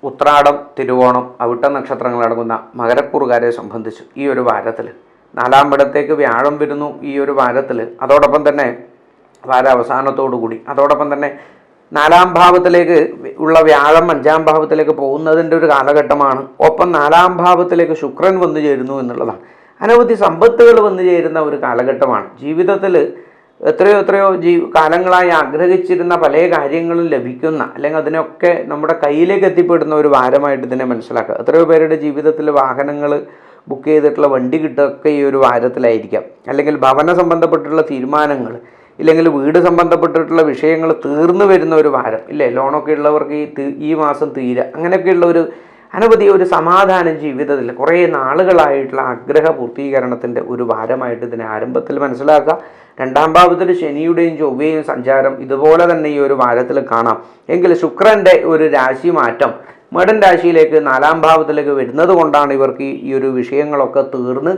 ഉത്രാടം, തിരുവോണം, അവിട്ട നക്ഷത്രങ്ങളടങ്ങുന്ന മകരക്കൂറുകാരെ സംബന്ധിച്ച് ഈ ഒരു വാരത്തിൽ 4-ാം ഇടത്തേക്ക് വ്യാഴം വരുന്നു. ഈ ഒരു വാരത്തിൽ അതോടൊപ്പം തന്നെ വാര അവസാനത്തോടു കൂടി അതോടൊപ്പം തന്നെ 4-ാം ഭാവത്തിലേക്ക് ഉള്ള വ്യാഴം 5-ാം ഭാവത്തിലേക്ക് പോകുന്നതിൻ്റെ ഒരു കാലഘട്ടമാണ്. ഒപ്പം 4-ാം ഭാവത്തിലേക്ക് ശുക്രൻ വന്നു ചേരുന്നു എന്നുള്ളതാണ്. അനവധി സമ്പത്തുകൾ വന്നു ചേരുന്ന ഒരു കാലഘട്ടമാണ്. ജീവിതത്തിൽ എത്രയോ കാലങ്ങളായി ആഗ്രഹിച്ചിരുന്ന പല കാര്യങ്ങളും ലഭിക്കുന്ന, അല്ലെങ്കിൽ അതിനൊക്കെ നമ്മുടെ കയ്യിലേക്ക് എത്തിപ്പെടുന്ന ഒരു വാരമായിട്ട് ഇതിനെ മനസ്സിലാക്കുക. എത്രയോ പേരുടെ ജീവിതത്തിൽ വാഹനങ്ങൾ ബുക്ക് ചെയ്തിട്ടുള്ള വണ്ടി കിട്ടുകയൊക്കെ ഈ ഒരു വാരത്തിലായിരിക്കാം. അല്ലെങ്കിൽ ഭവന സംബന്ധപ്പെട്ടുള്ള തീരുമാനങ്ങൾ, ഇല്ലെങ്കിൽ വീട് സംബന്ധപ്പെട്ടിട്ടുള്ള വിഷയങ്ങൾ തീർന്നു വരുന്ന ഒരു വാരം ഇല്ലേ. ലോണൊക്കെ ഉള്ളവർക്ക് ഈ മാസം തീരുക, അങ്ങനെയൊക്കെയുള്ള അനവധി ഒരു സമാധാനം ജീവിതത്തിൽ കുറേ നാളുകളായിട്ടുള്ള ആഗ്രഹ പൂർത്തീകരണത്തിൻ്റെ ഒരു വാരമായിട്ട് ഇതിനെ ആരംഭത്തിൽ മനസ്സിലാക്കുക. 2-ാം ഭാവത്തിൽ ശനിയുടെയും ചൊവ്വയും സഞ്ചാരം ഇതുപോലെ തന്നെ ഈ ഒരു വാരത്തിൽ കാണാം. എങ്കിൽ ശുക്രൻ്റെ ഒരു രാശി മാറ്റം മേടൻ രാശിയിലേക്ക് 4-ാം ഭാവത്തിലേക്ക് വരുന്നത് കൊണ്ടാണ് ഇവർക്ക് ഈ ഒരു വിഷയങ്ങളൊക്കെ തീർന്ന്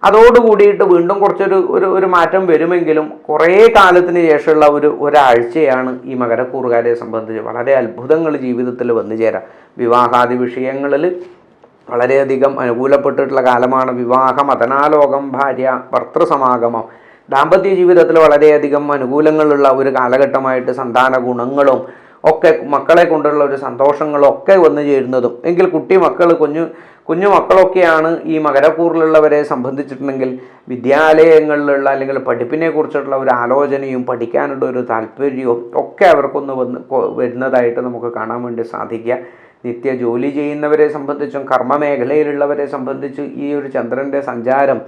അതോടുകൂടിയിട്ട് വീണ്ടും കുറച്ചൊരു മാറ്റം വരുമെങ്കിലും കുറേ കാലത്തിന് ശേഷമുള്ള ഒരാഴ്ചയാണ് ഈ മകരക്കൂറുകാരെ സംബന്ധിച്ച് വളരെ അത്ഭുതങ്ങൾ ജീവിതത്തിൽ വന്നു ചേരാം. വിവാഹാദി വിഷയങ്ങളിൽ വളരെയധികം അനുകൂലപ്പെട്ടിട്ടുള്ള കാലമാണ്. വിവാഹം, അധനാലോകം, ഭാര്യ ഭർത്തൃസമാഗമം, ദാമ്പത്യ ജീവിതത്തിൽ വളരെയധികം അനുകൂലങ്ങളുള്ള ഒരു കാലഘട്ടമായിട്ട് സന്താന ഗുണങ്ങളും ഒക്കെ മക്കളെ കൊണ്ടുള്ള ഒരു സന്തോഷങ്ങളും ഒക്കെ വന്നു ചേരുന്നതും. എങ്കിൽ കുഞ്ഞു മക്കളൊക്കെയാണ് ഈ മകരക്കൂറിലുള്ളവരെ സംബന്ധിച്ചിട്ടുണ്ടെങ്കിൽ വിദ്യാലയങ്ങളിലുള്ള അല്ലെങ്കിൽ പഠിപ്പിനെ കുറിച്ചിട്ടുള്ള ഒരു ആലോചനയും പഠിക്കാനുള്ള ഒരു താല്പര്യവും ഒക്കെ അവർക്കൊന്ന് വരുന്നതായിട്ട് നമുക്ക് കാണാൻ വേണ്ടി സാധിക്കുക. നിത്യ ജോലി ചെയ്യുന്നവരെ സംബന്ധിച്ചും കർമ്മമേഖലയിലുള്ളവരെ സംബന്ധിച്ച് ഈ ഒരു ചന്ദ്രൻ്റെ സഞ്ചാരം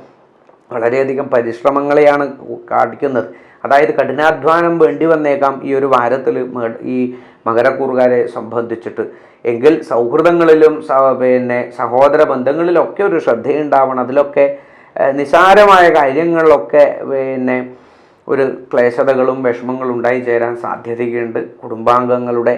വളരെയധികം പരിശ്രമങ്ങളെയാണ് കാണിക്കുന്നത്. അതായത് കഠിനാധ്വാനം വേണ്ടി വന്നേക്കാം ഈ ഒരു വാരത്തിൽ ഈ മകരക്കൂറുകാരെ സംബന്ധിച്ചിട്ട്. എങ്കിൽ സൗഹൃദങ്ങളിലും സഹോദര ബന്ധങ്ങളിലൊക്കെ ഒരു ശ്രദ്ധയുണ്ടാവണം. അതിലൊക്കെ നിസാരമായ കാര്യങ്ങളിലൊക്കെ ഒരു ക്ലേശതകളും വിഷമങ്ങളും ഉണ്ടായി ചേരാൻ സാധ്യതയുണ്ട്. കുടുംബാംഗങ്ങളുടെ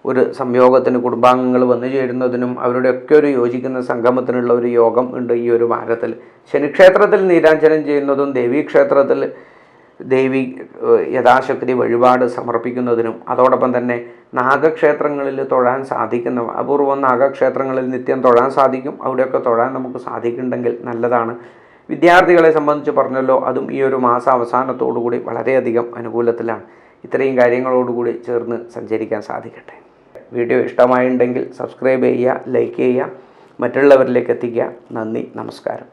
ഒരു സംയോഗത്തിന്, കുടുംബാംഗങ്ങൾ വന്നു ചേരുന്നതിനും അവരുടെയൊക്കെ ഒരു യോജിക്കുന്ന സംഗമത്തിനുള്ള ഒരു യോഗം ഉണ്ട് ഈ ഒരു വാരത്തിൽ. ശനിക്ഷേത്രത്തിൽ നീരാഞ്ജനം ചെയ്യുന്നതും ദേവീക്ഷേത്രത്തിൽ ദേവി യഥാശക്തി വഴിപാട് സമർപ്പിക്കുന്നതിനും അതോടൊപ്പം തന്നെ നാഗക്ഷേത്രങ്ങളിൽ തൊഴാൻ സാധിക്കുന്ന അപൂർവം നാഗക്ഷേത്രങ്ങളിൽ നിത്യം തൊഴാൻ സാധിക്കും. അവിടെയൊക്കെ തൊഴാൻ നമുക്ക് സാധിക്കുന്നുണ്ടെങ്കിൽ നല്ലതാണ്. വിദ്യാർത്ഥികളെ സംബന്ധിച്ച് പറഞ്ഞല്ലോ, അതും ഈ ഒരു മാസ അവസാനത്തോടുകൂടി വളരെയധികം അനുകൂലത്തിലാണ്. ഇത്രയും കാര്യങ്ങളോടുകൂടി ചേർന്ന് സഞ്ചരിക്കാൻ സാധിക്കട്ടെ. വീഡിയോ ഇഷ്ടമായിട്ടുണ്ടെങ്കിൽ സബ്സ്ക്രൈബ് ചെയ്യുക, ലൈക്ക് ചെയ്യുക, മറ്റുള്ളവരിലേക്ക് എത്തിക്കുക. നന്ദി, നമസ്കാരം.